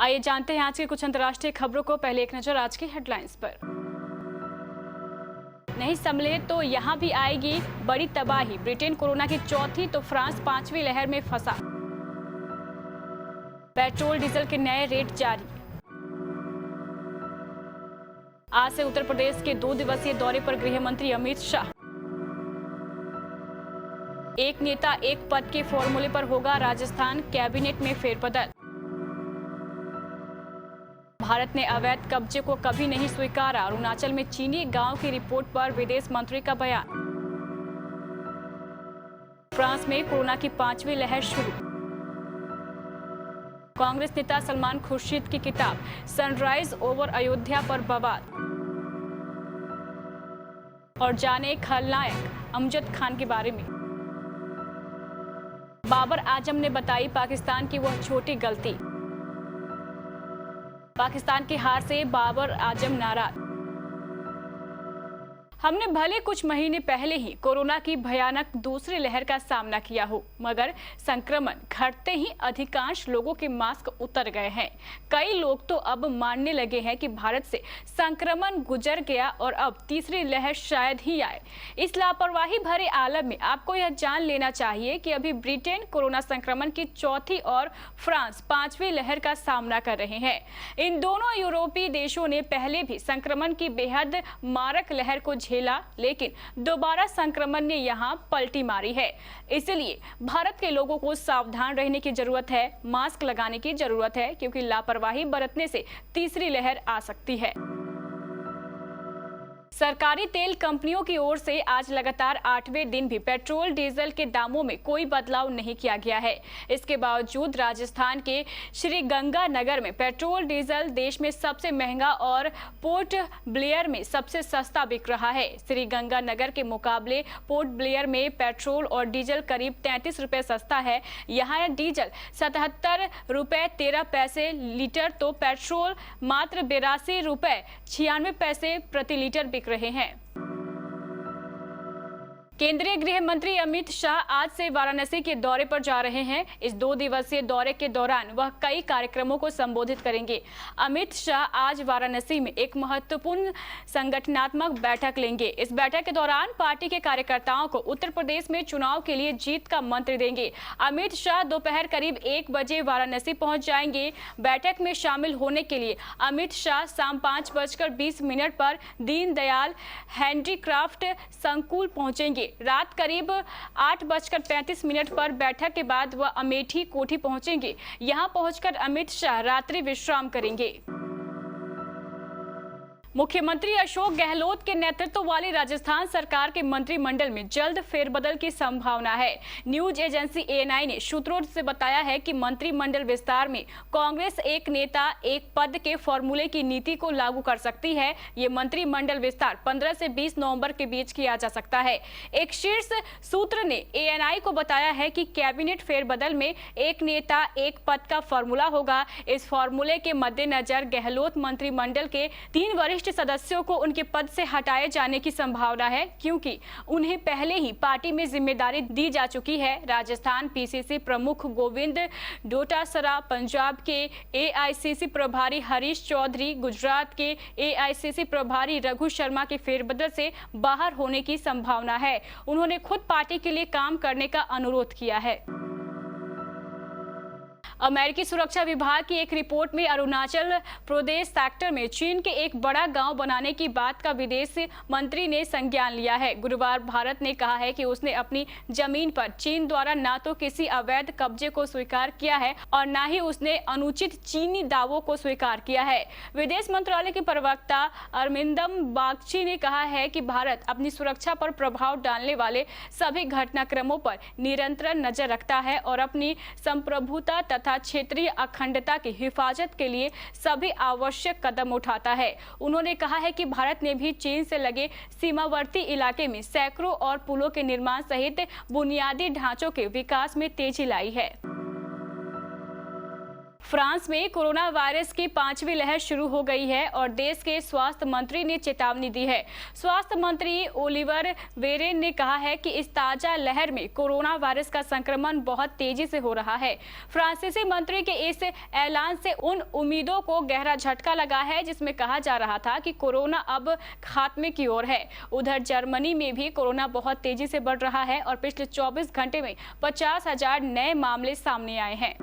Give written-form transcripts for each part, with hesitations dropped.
आइए जानते हैं आज की कुछ अंतर्राष्ट्रीय खबरों को। पहले एक नजर आज की हेडलाइंस पर। नहीं संभले तो यहां भी आएगी बड़ी तबाही। ब्रिटेन कोरोना की चौथी तो फ्रांस पांचवी लहर में फंसा। पेट्रोल डीजल के नए रेट जारी। आज से उत्तर प्रदेश के 2 दिवसीय दौरे पर गृह मंत्री अमित शाह। एक नेता एक पद के फॉर्मूले पर होगा राजस्थान कैबिनेट में फेरबदल। भारत ने अवैध कब्जे को कभी नहीं स्वीकारा। अरुणाचल में चीनी गांव की रिपोर्ट पर विदेश मंत्री का बयान। फ्रांस में कोरोना की पांचवी लहर शुरू। कांग्रेस नेता सलमान खुर्शीद की किताब सनराइज ओवर अयोध्या पर बवाल। और जाने खलनायक अमजद खान के बारे में। बाबर आजम ने बताई पाकिस्तान की वह छोटी गलती। पाकिस्तान की हार से बाबर आजम नाराज। हमने भले कुछ महीने पहले ही कोरोना की भयानक दूसरी लहर का सामना किया हो, मगर संक्रमण घटते ही अधिकांश लोगों के मास्क उतर गए हैं। कई लोग तो अब मानने लगे हैं कि भारत से संक्रमण गुजर गया और अब तीसरी लहर शायद ही आए। इस लापरवाही भरे आलम में आपको यह जान लेना चाहिए कि अभी ब्रिटेन कोरोना संक्रमण की चौथी और फ्रांस पांचवी लहर का सामना कर रहे हैं। इन दोनों यूरोपीय देशों ने पहले भी संक्रमण की बेहद मारक लहर को झेला, लेकिन दोबारा संक्रमण ने यहां पलटी मारी है। इसलिए भारत के लोगों को सावधान रहने की जरूरत है, मास्क लगाने की जरूरत है, क्योंकि लापरवाही बरतने से तीसरी लहर आ सकती है। सरकारी तेल कंपनियों की ओर से आज लगातार 8वें दिन भी पेट्रोल डीजल के दामों में कोई बदलाव नहीं किया गया है। इसके बावजूद राजस्थान के श्रीगंगानगर में पेट्रोल डीजल देश में सबसे महंगा और पोर्ट ब्लेयर में सबसे सस्ता बिक रहा है। श्रीगंगानगर के मुकाबले पोर्ट ब्लेयर में पेट्रोल और डीजल करीब 33 रुपए सस्ता है। यहाँ डीजल 77 रुपए 13 पैसे लीटर तो पेट्रोल मात्र 82 रुपए 96 पैसे प्रति लीटर बिक रहे हैं। केंद्रीय गृह मंत्री अमित शाह आज से वाराणसी के दौरे पर जा रहे हैं। इस 2 दिवसीय दौरे के दौरान वह कई कार्यक्रमों को संबोधित करेंगे। अमित शाह आज वाराणसी में एक महत्वपूर्ण संगठनात्मक बैठक लेंगे। इस बैठक के दौरान पार्टी के कार्यकर्ताओं को उत्तर प्रदेश में चुनाव के लिए जीत का मंत्र देंगे। अमित शाह दोपहर करीब 1 बजे वाराणसी पहुंच जाएंगे। बैठक में शामिल होने के लिए अमित शाह शाम 5:20 पर दीनदयाल हैंडीक्राफ्ट संकुल पहुंचेंगे। रात करीब 8:35 पर बैठक के बाद वह अमेठी कोठी पहुंचेंगे। यहां पहुंचकर अमित शाह रात्रि विश्राम करेंगे। मुख्यमंत्री अशोक गहलोत के नेतृत्व वाली राजस्थान सरकार के मंत्रिमंडल में जल्द फेरबदल की संभावना है। न्यूज एजेंसी एएनआई ने सूत्रों से बताया है कि मंत्रिमंडल विस्तार में कांग्रेस एक नेता एक पद के फॉर्मूले की नीति को लागू कर सकती है। ये मंत्रिमंडल विस्तार 15 से 20 नवंबर के बीच किया जा सकता है। एक शीर्ष सूत्र ने एएनआई को बताया है कि कैबिनेट फेरबदल में एक नेता एक पद का फॉर्मूला होगा। इस फॉर्मूले के मद्देनजर गहलोत मंत्रिमंडल के 3 वरिष्ठ सदस्यों को उनके पद से हटाए जाने की संभावना है, क्योंकि उन्हें पहले ही पार्टी में जिम्मेदारी दी जा चुकी है। राजस्थान पीसीसी प्रमुख गोविंद डोटासरा, पंजाब के एआईसीसी प्रभारी हरीश चौधरी, गुजरात के एआईसीसी प्रभारी रघु शर्मा के फेरबदल से बाहर होने की संभावना है। उन्होंने खुद पार्टी के लिए काम करने का अनुरोध किया है। अमेरिकी सुरक्षा विभाग की एक रिपोर्ट में अरुणाचल प्रदेश सेक्टर में चीन के एक बड़ा गांव बनाने की बात का विदेश मंत्री ने संज्ञान लिया है। गुरुवार भारत ने कहा है कि उसने अपनी जमीन पर चीन द्वारा न तो किसी अवैध कब्जे को स्वीकार किया है और न ही उसने अनुचित चीनी दावों को स्वीकार किया है। विदेश मंत्रालय के प्रवक्ता अरविंदम बागची ने कहा है कि भारत अपनी सुरक्षा पर प्रभाव डालने वाले सभी घटनाक्रमों पर निरंतर नजर रखता है और अपनी संप्रभुता तथा क्षेत्रीय अखंडता की हिफाजत के लिए सभी आवश्यक कदम उठाता है। उन्होंने कहा है कि भारत ने भी चीन से लगे सीमावर्ती इलाके में सैकड़ों और पुलों के निर्माण सहित बुनियादी ढांचों के विकास में तेजी लाई है। फ्रांस में कोरोना वायरस की 5वीं लहर शुरू हो गई है और देश के स्वास्थ्य मंत्री ने चेतावनी दी है। स्वास्थ्य मंत्री ओलिवर वेरेन ने कहा है कि इस ताजा लहर में कोरोना वायरस का संक्रमण बहुत तेजी से हो रहा है। फ्रांसीसी मंत्री के इस ऐलान से उन उम्मीदों को गहरा झटका लगा है जिसमें कहा जा रहा था कि कोरोना अब खात्मे की ओर है। उधर जर्मनी में भी कोरोना बहुत तेजी से बढ़ रहा है और पिछले 24 घंटे में 50,000 नए मामले सामने आए हैं।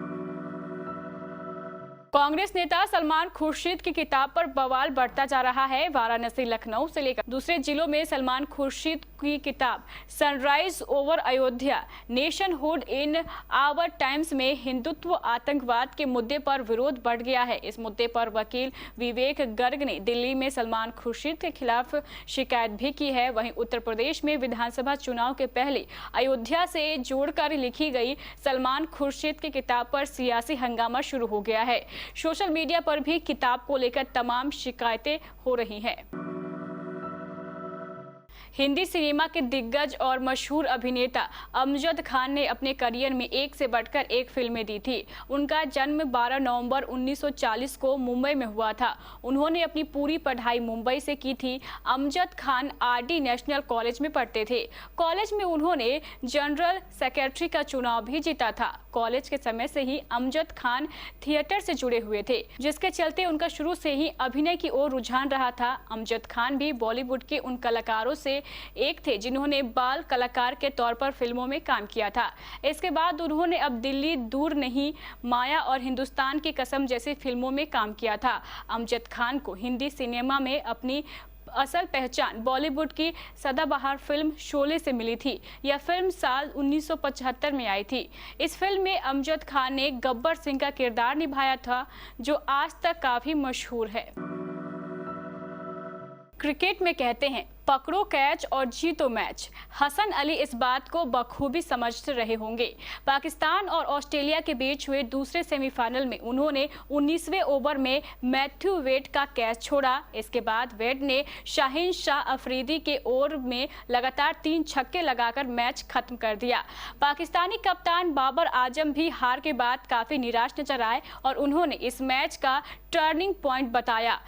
कांग्रेस नेता सलमान खुर्शीद की किताब पर बवाल बढ़ता जा रहा है। वाराणसी, लखनऊ से लेकर दूसरे जिलों में सलमान खुर्शीद की किताब sunrise over Ayodhya, nationhood in our times में हिंदुत्व आतंकवाद के मुद्दे पर विरोध बढ़ गया है। इस मुद्दे पर वकील विवेक गर्ग ने दिल्ली में सलमान खुर्शीद के खिलाफ शिकायत भी की है। वहीं उत्तर प्रदेश में विधानसभा चुनाव के पहले अयोध्या से जोड़कर लिखी गई सलमान खुर्शीद की किताब पर सियासी हंगामा शुरू हो गया है। सोशल मीडिया पर भी किताब को लेकर तमाम शिकायतें हो रही हैं। हिंदी सिनेमा के दिग्गज और मशहूर अभिनेता अमजद खान ने अपने करियर में एक से बढ़कर एक फिल्में दी थी। उनका जन्म 12 नवंबर 1940 को मुंबई में हुआ था। उन्होंने अपनी पूरी पढ़ाई मुंबई से की थी। Amjad Khan RD national college में पढ़ते थे। कॉलेज में उन्होंने जनरल सेक्रेटरी का चुनाव भी जीता था। कॉलेज के समय से ही अमजद खान थिएटर से जुड़े हुए थे, जिसके चलते उनका शुरू से ही अभिनय की ओर रुझान रहा था। अमजद खान भी बॉलीवुड के उन कलाकारों से एक थे जिन्होंने बाल कलाकार के तौर पर फिल्मों में काम किया था। इसके बाद उन्होंने अब दिल्ली दूर नहीं, माया और हिंदुस्तान की कसम जैसी फिल्मों में काम किया था। अमजद खान को हिंदी सिनेमा में अपनी असल पहचान बॉलीवुड की सदाबहार फिल्म शोले से मिली थी। यह फिल्म साल 1975 में आई थी। इस फिल्म में अमजद खान ने गब्बर सिंह का किरदार निभाया था, जो आज तक काफी मशहूर है। क्रिकेट में कहते हैं पकड़ो कैच और जीतो मैच। हसन अली इस बात को बखूबी समझ रहे होंगे। पाकिस्तान और ऑस्ट्रेलिया के बीच हुए दूसरे सेमीफाइनल में उन्होंने 19वें ओवर में मैथ्यू वेड का कैच छोड़ा। इसके बाद वेड ने शाहीन शाह अफरीदी के ओवर में लगातार 3 छक्के लगाकर मैच खत्म कर दिया। पाकिस्तानी कप्तान बाबर आजम भी हार के बाद काफी निराश नजर आए और उन्होंने इस मैच का टर्निंग पॉइंट बताया।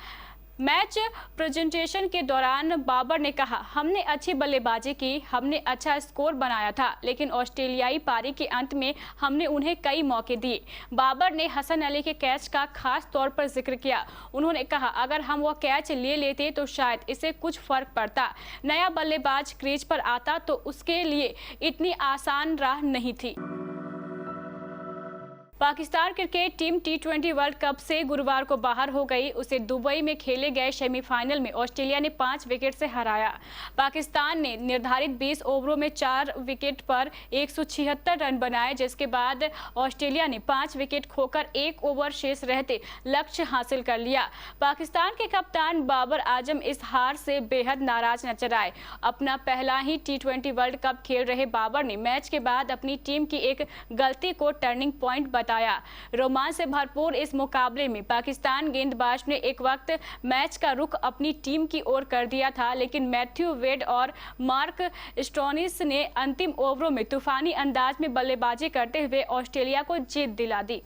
मैच प्रेजेंटेशन के दौरान बाबर ने कहा, हमने अच्छी बल्लेबाजी की, हमने अच्छा स्कोर बनाया था, लेकिन ऑस्ट्रेलियाई पारी के अंत में हमने उन्हें कई मौके दिए। बाबर ने हसन अली के कैच का खास तौर पर जिक्र किया। उन्होंने कहा, अगर हम वो कैच ले लेते तो शायद इससे कुछ फर्क पड़ता। नया बल्लेबाज क्रीज पर आता तो उसके लिए इतनी आसान राह नहीं थी। Pakistan cricket team T20 world cup से गुरुवार को बाहर हो गई। उसे दुबई में खेले गए सेमीफाइनल में ऑस्ट्रेलिया ने 5 विकेट से हराया। पाकिस्तान ने निर्धारित 20 ओवरों में 4 विकेट पर 176 रन बनाए, जिसके बाद ऑस्ट्रेलिया ने 5 विकेट खोकर 1 ओवर शेष रहते लक्ष्य हासिल कर लिया। पाकिस्तान के कप्तान बाबर आजम इस हार से बेहद नाराज नजर आए। अपना पहला ही T20 वर्ल्ड कप खेल रहे बाबर ने मैच के बाद अपनी टीम की एक गलती को टर्निंग पॉइंट बताया। रोमांच से भरपूर इस मुकाबले में पाकिस्तान गेंदबाज ने एक वक्त मैच का रुख अपनी टीम की ओर कर दिया था, लेकिन मैथ्यू वेड और मार्क स्टोनिस ने अंतिम ओवरों में तूफानी अंदाज में बल्लेबाजी करते हुए ऑस्ट्रेलिया को जीत दिला दी।